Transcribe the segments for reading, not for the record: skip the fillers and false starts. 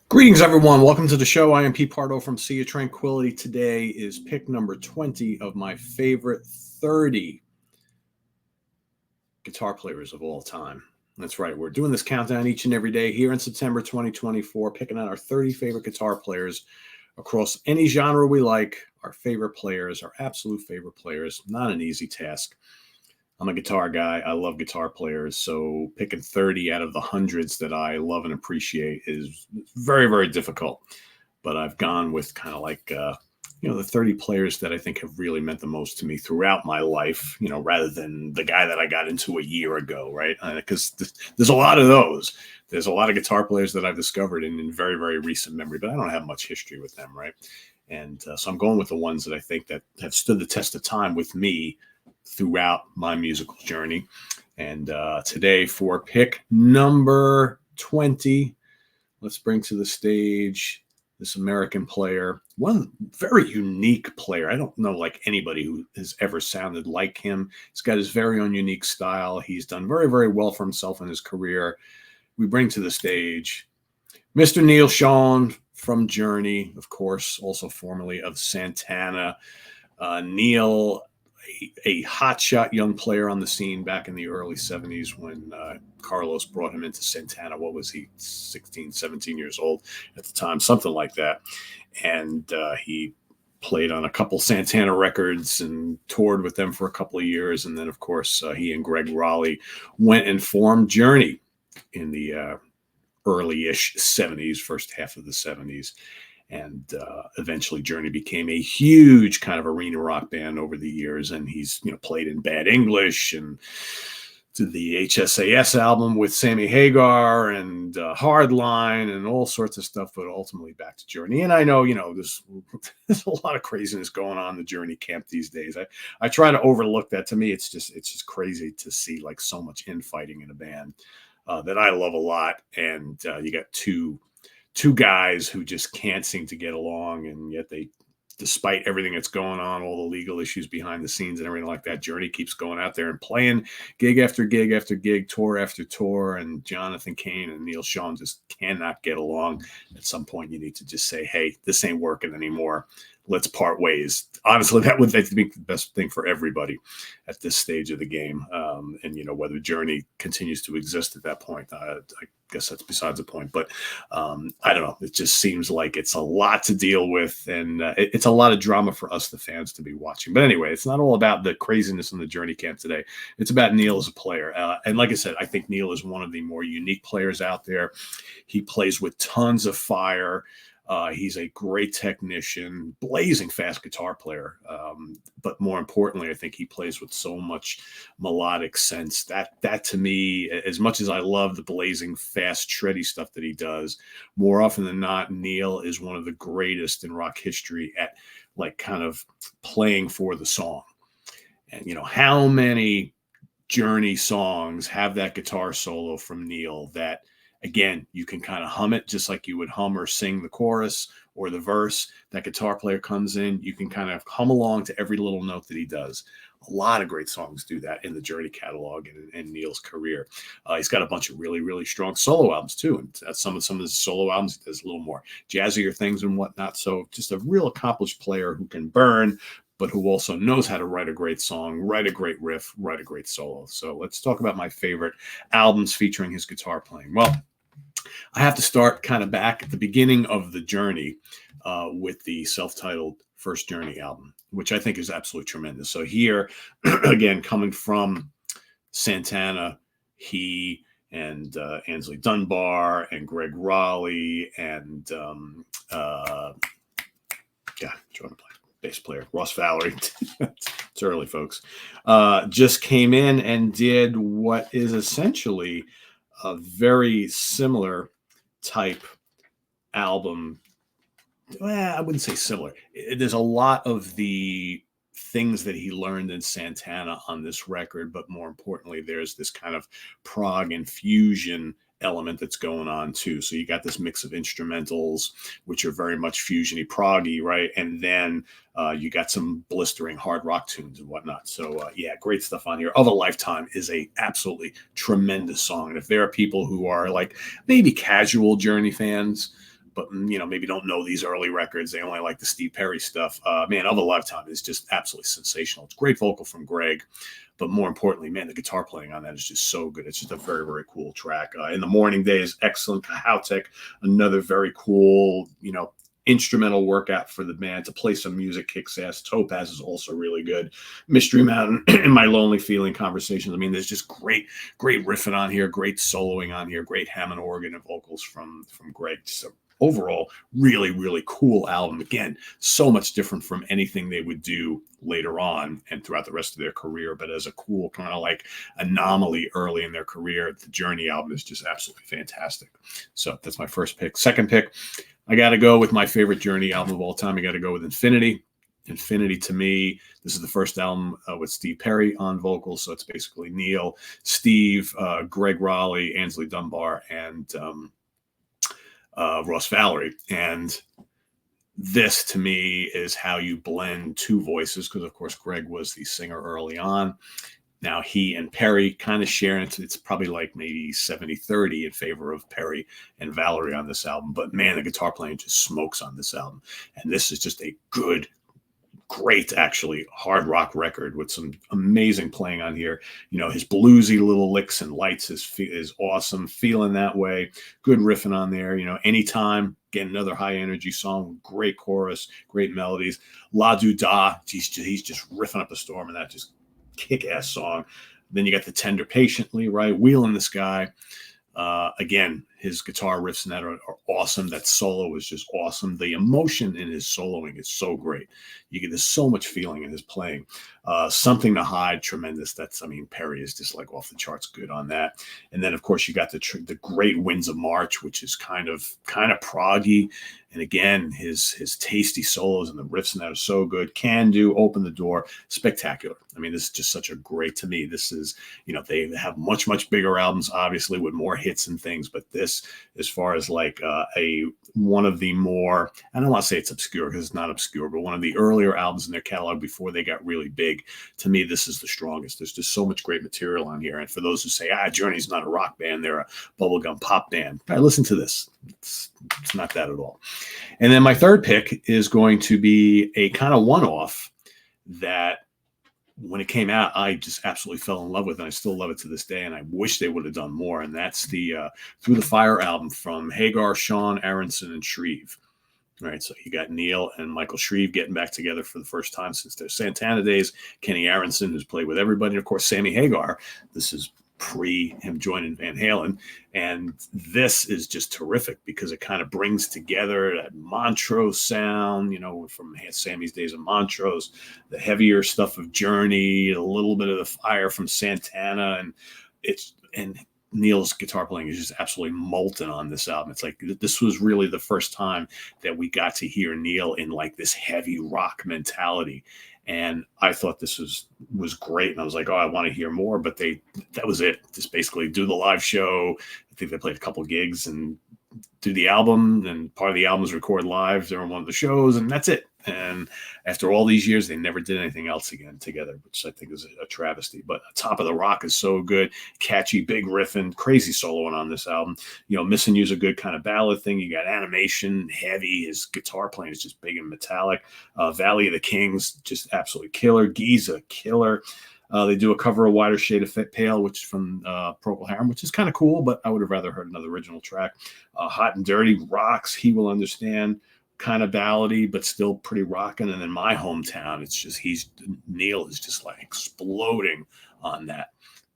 Greetings, everyone. Welcome to the show. I am Pete Pardo from Sea of Tranquility. Today is pick number 20 of my favorite 30 guitar players of all time. That's right. We're doing this countdown each and every day here in September 2024, picking out our 30 favorite guitar players across any genre we like, our favorite players, our absolute favorite players. Not an easy task. I'm a guitar guy. I love guitar players. So picking 30 out of the hundreds that I love and appreciate is very, very difficult. But I've gone with kind of like, the 30 players that I think have really meant the most to me throughout my life, rather than the guy that I got into a year ago, right? Because there's a lot of those. There's a lot of guitar players that I've discovered in very, very recent memory, but I don't have much history with them, right? And so I'm going with the ones that I think that have stood the test of time with me throughout my musical journey. And today for pick number 20, let's bring to the stage this American player, one very unique player. I don't know like anybody who has ever sounded like him. He's got his very own unique style. He's done very, very well for himself in his career. We bring to the stage Mr. Neal Schon from Journey, of course, also formerly of Santana. Neal, a hotshot young player on the scene back in the early 70s when Carlos brought him into Santana. What was he, 16, 17 years old at the time, something like that. And he played on a couple Santana records and toured with them for a couple of years. And then, of course, he and Greg Raleigh went and formed Journey in the early-ish 70s, first half of the 70s. And eventually Journey became a huge kind of arena rock band over the years. And he's, played in Bad English and did the HSAS album with Sammy Hagar and Hardline and all sorts of stuff, but ultimately back to Journey. And I know, there's a lot of craziness going on in the Journey camp these days. I try to overlook that. To me, it's just crazy to see like so much infighting in a band that I love a lot. And you got two guys who just can't seem to get along, and yet they, despite everything that's going on, all the legal issues behind the scenes and everything like that, Journey keeps going out there and playing gig after gig after gig, tour after tour, and Jonathan Cain and Neal Schon just cannot get along. At some point, you need to just say, hey, this ain't working anymore. Let's part ways. Honestly, that would be the best thing for everybody at this stage of the game. And, whether Journey continues to exist at that point, I guess that's besides the point. But I don't know. It just seems like it's a lot to deal with, and it's a lot of drama for us, the fans, to be watching. But anyway, it's not all about the craziness in the Journey camp today. It's about Neal as a player. And like I said, I think Neal is one of the more unique players out there. He plays with tons of fire. He's a great technician, blazing fast guitar player. But more importantly, I think he plays with so much melodic sense. That to me, as much as I love the blazing fast, shreddy stuff that he does, more often than not, Neal is one of the greatest in rock history at like kind of playing for the song. And how many Journey songs have that guitar solo from Neal that, again, you can kind of hum it just like you would hum or sing the chorus or the verse. That guitar player comes in, you can kind of hum along to every little note that he does. A lot of great songs do that in the Journey catalog and Neal's career. He's got a bunch of really, really strong solo albums too. And some of his solo albums, he does a little more jazzier things and whatnot. So just a real accomplished player who can burn, but who also knows how to write a great song, write a great riff, write a great solo. So let's talk about my favorite albums featuring his guitar playing. Well, I have to start kind of back at the beginning of the Journey with the self-titled first Journey album, which I think is absolutely tremendous. So here, again, coming from Santana, he and Ansley Dunbar and Greg Raleigh and bass player Ross Valerie. It's early, folks. Just came in and did what is essentially a very similar type album. Well, I wouldn't say similar. There's a lot of the things that he learned in Santana on this record, but more importantly, there's this kind of prog and fusion element that's going on too. So you got this mix of instrumentals, which are very much fusiony, proggy, right? And then you got some blistering hard rock tunes and whatnot. So yeah, great stuff on here. Of a Lifetime is a absolutely tremendous song. And if there are people who are like maybe casual Journey fans, but maybe don't know these early records. They only like the Steve Perry stuff. Man, Of a Lifetime is just absolutely sensational. It's great vocal from Greg, but more importantly, man, the guitar playing on that is just so good. It's just a very, very cool track. In the Morning Day is excellent. Howtek, another very cool, instrumental workout for the band to play some music, kicks ass. Topaz is also really good. Mystery Mountain and My Lonely Feeling Conversations. I mean, there's just great riffing on here, great soloing on here, great Hammond organ and vocals from Greg. So overall, really, really cool album. Again, so much different from anything they would do later on and throughout the rest of their career. But as a cool kind of like anomaly early in their career, the Journey album is just absolutely fantastic. So that's my first pick. Second pick, I got to go with my favorite Journey album of all time. I got to go with Infinity. Infinity, to me, this is the first album with Steve Perry on vocals. So it's basically Neal, Steve, Greg Raleigh, Ainsley Dunbar, and Ross Valerie. And this, to me, is how you blend two voices, because, of course, Greg was the singer early on. Now he and Perry kind of share it. It's probably like maybe 70-30 in favor of Perry and Valerie on this album. But, man, the guitar playing just smokes on this album. And this is just a great, actually, hard rock record with some amazing playing on here. His bluesy little licks and lights is awesome. Feeling That Way, good riffing on there. Anytime, again, another high energy song, great chorus, great melodies. La Du Da, he's just riffing up a storm, and that just kick-ass song. Then you got the Tender Patiently, right? Wheel in the Sky. Again, his guitar riffs in that are awesome. That solo is just awesome. The emotion in his soloing is so great. There's so much feeling in his playing. Something to Hide, tremendous. Perry is just like off the charts good on that. And then, of course, you got the great Winds of March, which is kind of proggy. And again, his tasty solos and the riffs in that are so good. Can Do, Open the Door, spectacular. This is just such a great, to me, this is, they have much, much bigger albums, obviously, with more hits and things. But this, as far as like one of the more, I don't want to say it's obscure because it's not obscure, but one of the earlier albums in their catalog before they got really big, to me, this is the strongest. There's just so much great material on here. And for those who say, Journey's not a rock band, they're a bubblegum pop band, listen to this. It's not that at all. And then my third pick is going to be a kind of one-off that when it came out, I just absolutely fell in love with, and I still love it to this day, and I wish they would have done more. And that's the Through the Fire album from Hagar, Schon, Aronson, and Shreve. All right, so you got Neal and Michael Shreve getting back together for the first time since their Santana days. Kenny Aronson, who's played with everybody, and of course, Sammy Hagar. This is pre him joining Van Halen. And this is just terrific because it kind of brings together that Montrose sound, from Sammy's days of Montrose, the heavier stuff of Journey, a little bit of the fire from Santana. And Neal's guitar playing is just absolutely molten on this album. It's like this was really the first time that we got to hear Neal in like this heavy rock mentality. And I thought this was great. And I was like, I want to hear more. But that was it. Just basically do the live show. I think they played a couple gigs and do the album. And part of the album is record live during one of the shows. And that's it. And after all these years, they never did anything else again together, which I think is a travesty. But Top of the Rock is so good. Catchy, big riffing, crazy soloing on this album. Missing You's a good kind of ballad thing. You got animation, heavy. His guitar playing is just big and metallic. Valley of the Kings, just absolutely killer. Giza, killer. They do a cover of Wider Shade of Pale, which is from Procol Harum, which is kind of cool, but I would have rather heard another original track. Hot and Dirty rocks. He Will Understand. Kind of ballady, but still pretty rocking. And then My Hometown, it's just Neal is just like exploding on that.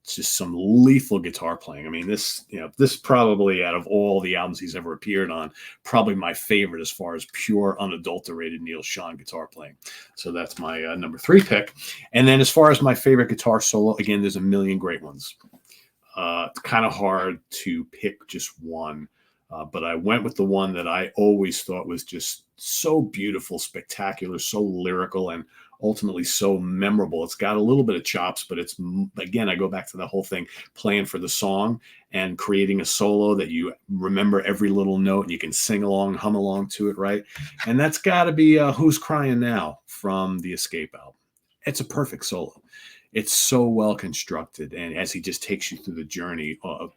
It's just some lethal guitar playing. This probably out of all the albums he's ever appeared on, probably my favorite as far as pure unadulterated Neal Schon guitar playing. So that's my number 3 pick. And then as far as my favorite guitar solo, again, there's a million great ones. It's kind of hard to pick just one. But I went with the one that I always thought was just so beautiful, spectacular, so lyrical, and ultimately so memorable. It's got a little bit of chops, but it's, again, I go back to the whole thing, playing for the song and creating a solo that you remember every little note and you can sing along, hum along to it, right? And that's got to be Who's Crying Now from the Escape album. It's a perfect solo. It's so well constructed, and as he just takes you through the journey of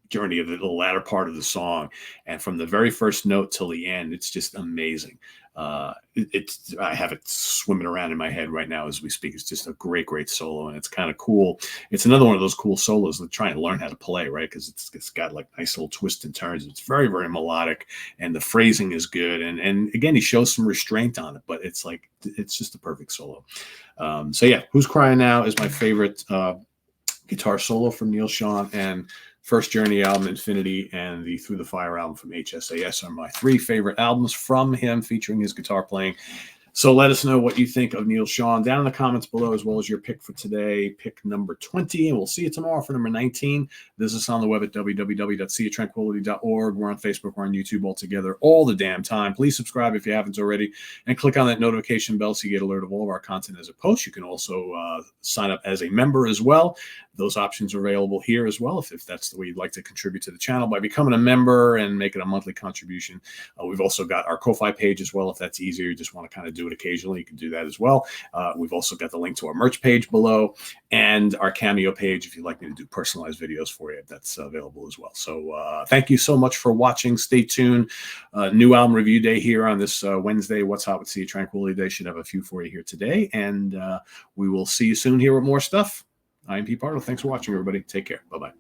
journey of the latter part of the song, and from the very first note till the end, it's just amazing. I have it swimming around in my head right now as we speak. It's just a great solo, and it's kind of cool. It's another one of those cool solos that try and learn how to play, right? Because it's got like nice little twists and turns. It's very melodic, and the phrasing is good. And again, he shows some restraint on it, but it's just a perfect solo. So yeah, Who's Crying Now is my favorite guitar solo from Neal Schon, and First Journey album, Infinity, and the Through the Fire album from HSAS are my 3 favorite albums from him featuring his guitar playing. So let us know what you think of Neal Schon down in the comments below, as well as your pick for today, pick number 20. And we'll see you tomorrow for number 19. Visit us on the web at www.seatranquility.org. We're on Facebook. We're on YouTube all together all the damn time. Please subscribe if you haven't already, and click on that notification bell so you get alert of all of our content as it posts. You can also sign up as a member as well. Those options are available here as well if that's the way you'd like to contribute to the channel by becoming a member and making a monthly contribution. We've also got our Ko-Fi page as well if that's easier. You just want to kind of do it occasionally, you can do that as well. We've also got the link to our merch page below and our Cameo page if you'd like me to do personalized videos for you. That's available as well. So thank you so much for watching. Stay tuned. New album review day here on this Wednesday. What's Hot with Sea Tranquility Day. Should have a few for you here today. And we will see you soon here with more stuff. I'm Pete Pardo. Thanks for watching, everybody. Take care. Bye-bye.